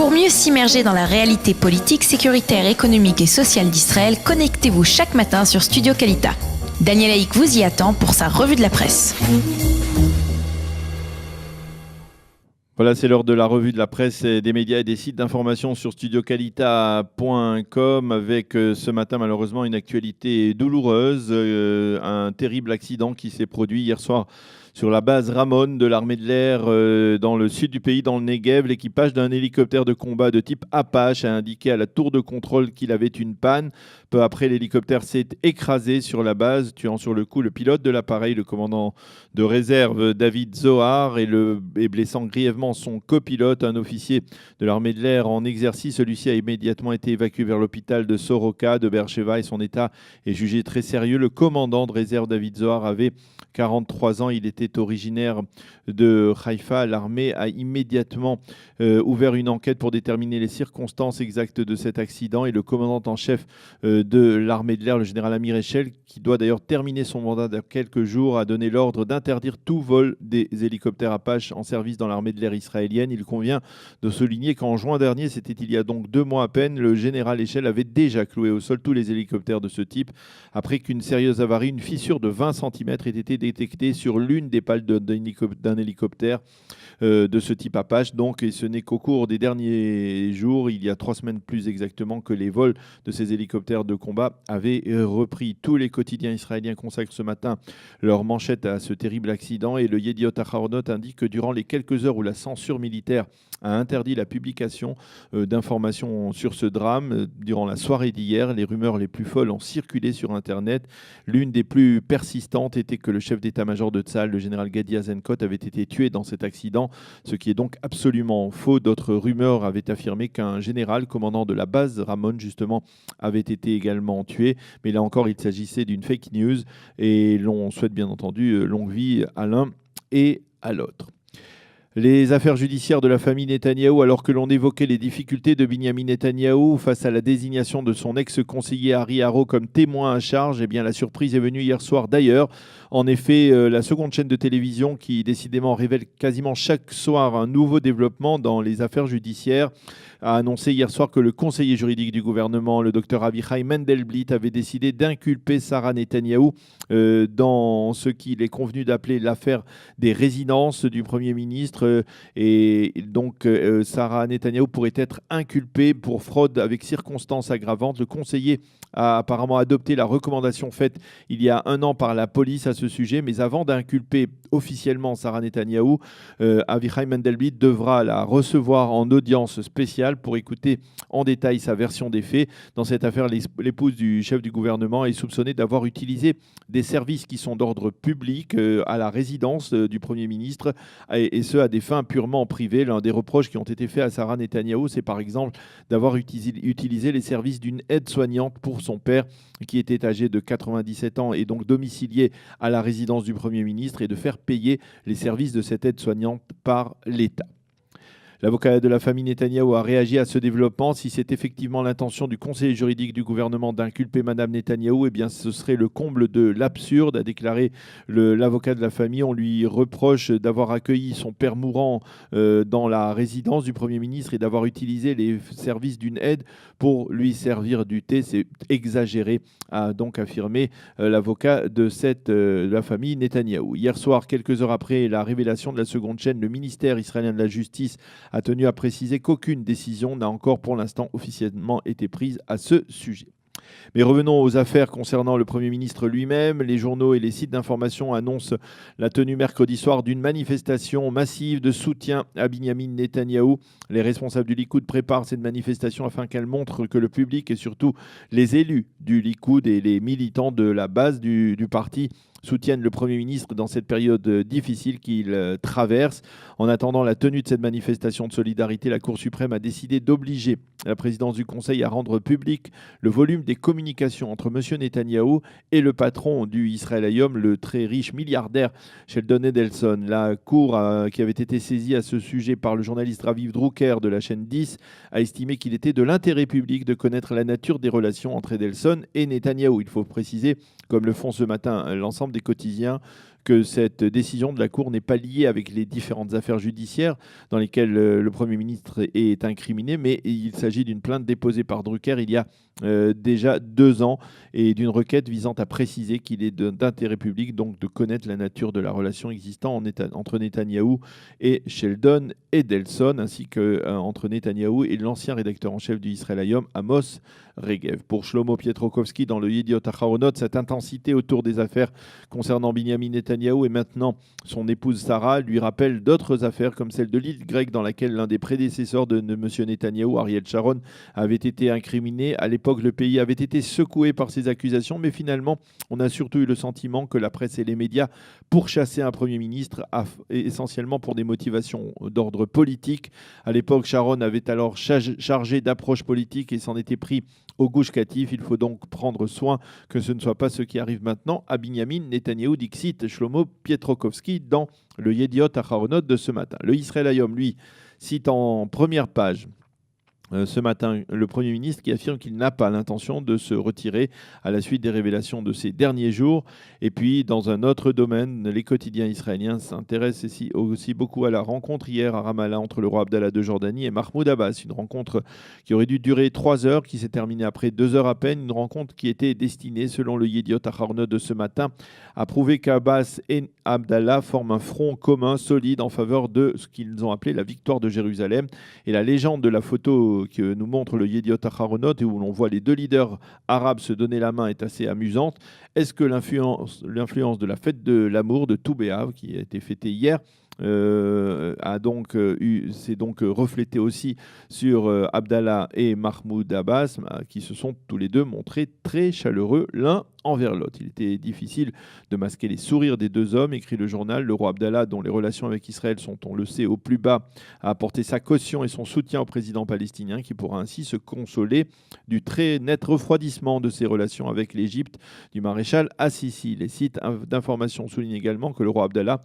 Pour mieux s'immerger dans la réalité politique, sécuritaire, économique et sociale d'Israël, connectez-vous chaque matin sur Studio Kalita. Daniel Haïk vous y attend pour sa revue de la presse. Voilà, c'est l'heure de la revue de la presse et des médias et des sites d'information sur studiokalita.com avec ce matin malheureusement une actualité douloureuse, un terrible accident qui s'est produit hier soir sur la base Ramon de l'armée de l'air dans le sud du pays, dans le Negev. L'équipage d'un hélicoptère de combat de type Apache a indiqué à la tour de contrôle qu'il avait une panne. Peu après, l'hélicoptère s'est écrasé sur la base, tuant sur le coup le pilote de l'appareil, le commandant de réserve David Zohar, et blessant grièvement son copilote, un officier de l'armée de l'air en exercice. Celui-ci a immédiatement été évacué vers l'hôpital de Soroka de Beersheva et son état est jugé très sérieux. Le commandant de réserve David Zohar avait 43 ans. Il était originaire de Haïfa. L'armée a immédiatement ouvert une enquête pour déterminer les circonstances exactes de cet accident et le commandant en chef de l'armée de l'air, le général Amir Echel, qui doit d'ailleurs terminer son mandat dans quelques jours, a donné l'ordre d'interdire tout vol des hélicoptères Apache en service dans l'armée de l'air israélienne. Il convient de souligner qu'en juin dernier, c'était il y a donc 2 mois à peine, le général Echel avait déjà cloué au sol tous les hélicoptères de ce type après qu'une sérieuse avarie, une fissure de 20 cm ait été détectée sur l'une des pales d'un hélicoptère de ce type Apache. Donc, et ce n'est qu'au cours des derniers jours, il y a 3 semaines plus exactement, que les vols de ces hélicoptères de combat avaient repris. Tous les quotidiens israéliens consacrent ce matin leur manchette à ce terrible accident et le Yediot Aharonot indique que durant les quelques heures où la censure militaire a interdit la publication d'informations sur ce drame, durant la soirée d'hier, les rumeurs les plus folles ont circulé sur Internet. L'une des plus persistantes était que le chef d'état-major de Tsahal, le général Gadi Eisenkot, avait été tué dans cet accident, ce qui est donc absolument faux. D'autres rumeurs avaient affirmé qu'un général commandant de la base Ramon, justement, avait été également tué. Mais là encore, il s'agissait d'une fake news et l'on souhaite bien entendu longue vie à l'un et à l'autre. Les affaires judiciaires de la famille Netanyahou, alors que l'on évoquait les difficultés de Binyamin Netanyahou face à la désignation de son ex-conseiller Harry Haro comme témoin à charge, eh bien la surprise est venue hier soir d'ailleurs. En effet, la seconde chaîne de télévision qui décidément révèle quasiment chaque soir un nouveau développement dans les affaires judiciaires a annoncé hier soir que le conseiller juridique du gouvernement, le docteur Avichai Mendelblit, avait décidé d'inculper Sarah Netanyahou dans ce qu'il est convenu d'appeler l'affaire des résidences du Premier ministre. Et donc, Sarah Netanyahou pourrait être inculpée pour fraude avec circonstances aggravantes. Le conseiller a apparemment adopté la recommandation faite il y a 1 an par la police à ce sujet. Mais avant d'inculper officiellement Sarah Netanyahou, Avichai Mendelblit devra la recevoir en audience spéciale pour écouter en détail sa version des faits. Dans cette affaire, l'épouse du chef du gouvernement est soupçonnée d'avoir utilisé des services qui sont d'ordre public à la résidence du Premier ministre, et ce à des fins purement privées. L'un des reproches qui ont été faits à Sarah Netanyahou, c'est par exemple d'avoir utilisé les services d'une aide-soignante pour son père, qui était âgé de 97 ans et donc domicilié à la résidence du Premier ministre, et de faire payer les services de cette aide-soignante par l'État. L'avocat de la famille Netanyahou a réagi à ce développement. Si c'est effectivement l'intention du conseiller juridique du gouvernement d'inculper Madame Netanyahou, eh bien ce serait le comble de l'absurde, a déclaré l'avocat de la famille. On lui reproche d'avoir accueilli son père mourant dans la résidence du Premier ministre et d'avoir utilisé les services d'une aide pour lui servir du thé. C'est exagéré, a donc affirmé l'avocat de la famille Netanyahou. Hier soir, quelques heures après la révélation de la seconde chaîne, le ministère israélien de la Justice a tenu à préciser qu'aucune décision n'a encore pour l'instant officiellement été prise à ce sujet. Mais revenons aux affaires concernant le Premier ministre lui-même. Les journaux et les sites d'information annoncent la tenue mercredi soir d'une manifestation massive de soutien à Binyamin Netanyahou. Les responsables du Likoud préparent cette manifestation afin qu'elle montre que le public et surtout les élus du Likoud et les militants de la base du parti soutiennent le Premier ministre dans cette période difficile qu'il traverse. En attendant la tenue de cette manifestation de solidarité, la Cour suprême a décidé d'obliger la présidence du Conseil à rendre public le volume des communications entre M. Netanyahou et le patron du Israël Hayom, le très riche milliardaire Sheldon Adelson. La Cour, qui avait été saisie à ce sujet par le journaliste Raviv Drucker de la chaîne 10, a estimé qu'il était de l'intérêt public de connaître la nature des relations entre Adelson et Netanyahou. Il faut préciser, comme le font ce matin l'ensemble des quotidiens, que cette décision de la Cour n'est pas liée avec les différentes affaires judiciaires dans lesquelles le Premier ministre est incriminé, mais il s'agit d'une plainte déposée par Drucker il y a déjà 2 ans et d'une requête visant à préciser qu'il est d'intérêt public donc de connaître la nature de la relation existant entre Netanyahou et Sheldon Edelson, ainsi qu'entre Netanyahou et l'ancien rédacteur en chef du Israël Hayom, Amos Regev. Pour Shlomo Pietrokowski, dans le Yediot Aharonot, cette intensité autour des affaires concernant Binyamin Netanyahou et maintenant son épouse Sarah lui rappelle d'autres affaires comme celle de l'île grecque dans laquelle l'un des prédécesseurs de M. Netanyahou, Ariel Sharon, avait été incriminé. À l'époque, le pays avait été secoué par ces accusations, mais finalement, on a surtout eu le sentiment que la presse et les médias pourchassaient un Premier ministre essentiellement pour des motivations d'ordre politique. À l'époque, Sharon avait alors chargé d'approche politique et s'en était pris au Gush Katif. Il faut donc prendre soin que ce ne soit pas ce qui arrive maintenant à Binyamin Netanyahou, dixit Shlomo Pietrokowski dans le Yediot Aharonot de ce matin. Le Israël Hayom, lui, cite en première page ce matin le Premier ministre qui affirme qu'il n'a pas l'intention de se retirer à la suite des révélations de ces derniers jours. Et puis, dans un autre domaine, les quotidiens israéliens s'intéressent aussi beaucoup à la rencontre hier à Ramallah entre le roi Abdallah de Jordanie et Mahmoud Abbas. Une rencontre qui aurait dû durer 3 heures, qui s'est terminée après 2 heures à peine. Une rencontre qui était destinée, selon le Yediot Aharonot de ce matin, à prouver qu'Abbas et Abdallah forment un front commun solide en faveur de ce qu'ils ont appelé la victoire de Jérusalem. Et la légende de la photo que nous montre le Yediot Aharonot et où l'on voit les 2 leaders arabes se donner la main est assez amusante. Est-ce que l'influence de la fête de l'amour de Tou B'Av, qui a été fêtée hier, s'est donc reflété aussi sur Abdallah et Mahmoud Abbas, qui se sont tous les deux montrés très chaleureux l'un envers l'autre. Il était difficile de masquer les sourires des 2 hommes, écrit le journal. Le roi Abdallah, dont les relations avec Israël sont, on le sait, au plus bas, a apporté sa caution et son soutien au président palestinien, qui pourra ainsi se consoler du très net refroidissement de ses relations avec l'Égypte du maréchal Assisi. Les sites d'information soulignent également que le roi Abdallah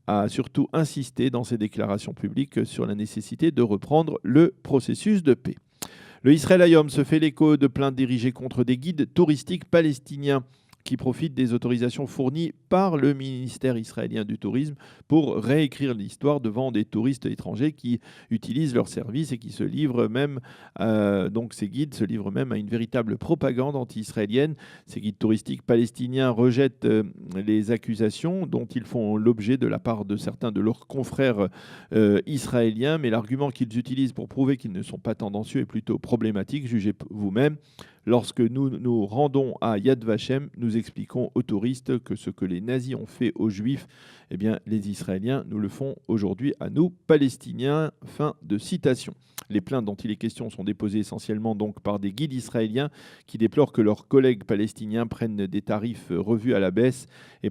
a surtout insisté dans ses déclarations publiques sur la nécessité de reprendre le processus de paix. Le Israël Hayom se fait l'écho de plaintes dirigées contre des guides touristiques palestiniens qui profitent des autorisations fournies par le ministère israélien du Tourisme pour réécrire l'histoire devant des touristes étrangers qui utilisent leurs services et qui se livrent même, donc ces guides se livrent même à une véritable propagande anti-israélienne. Ces guides touristiques palestiniens rejettent les accusations dont ils font l'objet de la part de certains de leurs confrères israéliens, mais l'argument qu'ils utilisent pour prouver qu'ils ne sont pas tendancieux est plutôt problématique. Jugez vous-même. Lorsque nous nous rendons à Yad Vashem, nous expliquons aux touristes que ce que les nazis ont fait aux juifs, eh bien, les Israéliens nous le font aujourd'hui à nous, Palestiniens. Fin de citation. Les plaintes dont il est question sont déposées essentiellement donc par des guides israéliens qui déplorent que leurs collègues palestiniens prennent des tarifs revus à la baisse et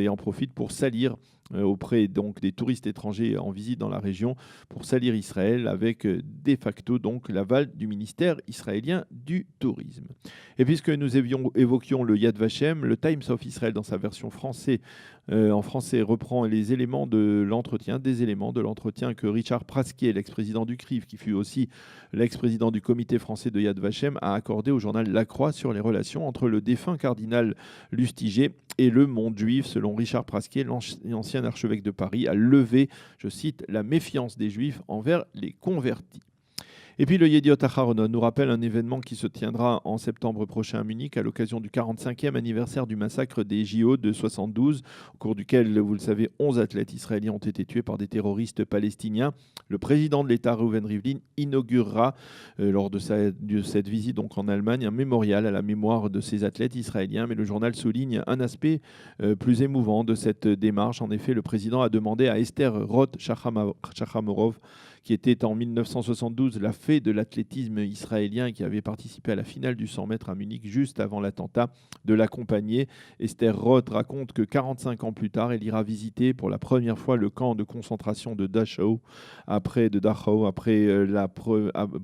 en profitent pour salir auprès donc des touristes étrangers en visite dans la région, pour salir Israël avec de facto donc l'aval du ministère israélien du tourisme. Et puisque nous évoquions le Yad Vashem, le Times of Israel dans sa version en français reprend des éléments de l'entretien que Richard Praskier, l'ex-président du CRIF, qui fut aussi l'ex-président du comité français de Yad Vashem, a accordé au journal La Croix sur les relations entre le défunt cardinal Lustiger et le monde juif. Selon Richard Praskier, l'ancien archevêque de Paris a levé, je cite, la méfiance des juifs envers les convertis. Et puis le Yediot Aharonot nous rappelle un événement qui se tiendra en septembre prochain à Munich à l'occasion du 45e anniversaire du massacre des JO de 72, au cours duquel, vous le savez, 11 athlètes israéliens ont été tués par des terroristes palestiniens. Le président de l'État, Reuven Rivlin, inaugurera lors de cette visite donc en Allemagne un mémorial à la mémoire de ces athlètes israéliens. Mais le journal souligne un aspect plus émouvant de cette démarche. En effet, le président a demandé à Esther Roth Shachamorov, qui était en 1972 la fée de l'athlétisme israélien et qui avait participé à la finale du 100 mètres à Munich juste avant l'attentat, de l'accompagner. Esther Roth raconte que 45 ans plus tard, elle ira visiter pour la première fois le camp de concentration de Dachau,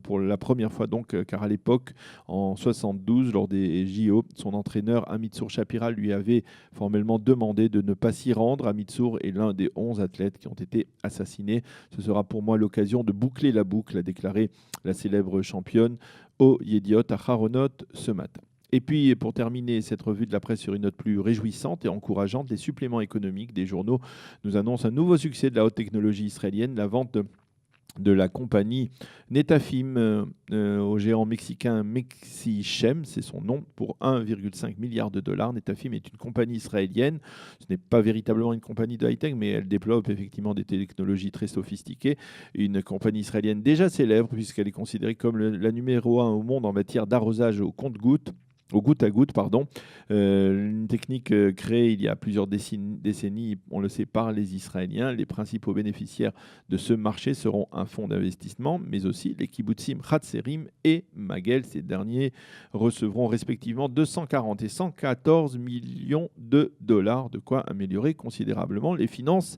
pour la première fois donc, car à l'époque, en 72, lors des JO, son entraîneur Amitsour Shapira lui avait formellement demandé de ne pas s'y rendre. Amitsour est l'un des 11 athlètes qui ont été assassinés. Ce sera pour moi l'occasion de boucler la boucle, a déclaré la célèbre championne au Yediot Aharonot ce matin. Et puis, pour terminer cette revue de la presse sur une note plus réjouissante et encourageante, les suppléments économiques des journaux nous annoncent un nouveau succès de la haute technologie israélienne, la vente de la compagnie Netafim au géant mexicain Mexichem, c'est son nom, pour 1,5 milliard de dollars. Netafim est une compagnie israélienne. Ce n'est pas véritablement une compagnie de high-tech, mais elle développe effectivement des technologies très sophistiquées. Une compagnie israélienne déjà célèbre, puisqu'elle est considérée comme la numéro 1 au monde en matière d'arrosage au compte-gouttes. Au goutte à goutte, pardon. Une technique créée il y a plusieurs décennies, on le sait, par les Israéliens. Les principaux bénéficiaires de ce marché seront un fonds d'investissement, mais aussi les kibbutzim Hatzerim et Magel. Ces derniers recevront respectivement 240 et 114 millions de dollars, de quoi améliorer considérablement les finances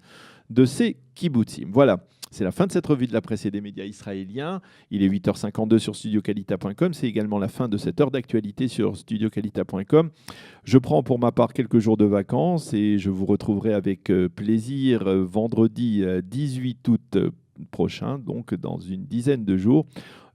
de ces kibbutzim. Voilà. C'est la fin de cette revue de la presse et des médias israéliens. Il est 8h52 sur studiocalita.com. C'est également la fin de cette heure d'actualité sur studiocalita.com. Je prends pour ma part quelques jours de vacances et je vous retrouverai avec plaisir vendredi 18 août prochain, donc dans une dizaine de jours.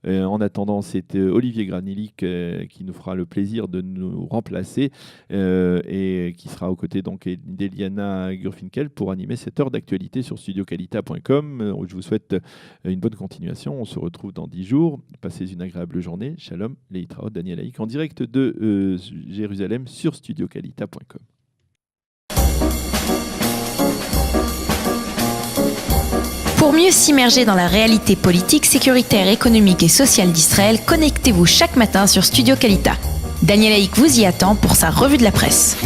En attendant, c'est Olivier Granilli qui nous fera le plaisir de nous remplacer et qui sera aux côtés d'Eliana Gurfinkel pour animer cette heure d'actualité sur studiocalita.com. Je vous souhaite une bonne continuation. On se retrouve dans 10 jours. Passez une agréable journée. Shalom, Leitraot, Daniel Haïk, en direct de Jérusalem sur studiocalita.com. Pour mieux s'immerger dans la réalité politique, sécuritaire, économique et sociale d'Israël, connectez-vous chaque matin sur Studio Kalita. Daniel Haïk vous y attend pour sa revue de la presse.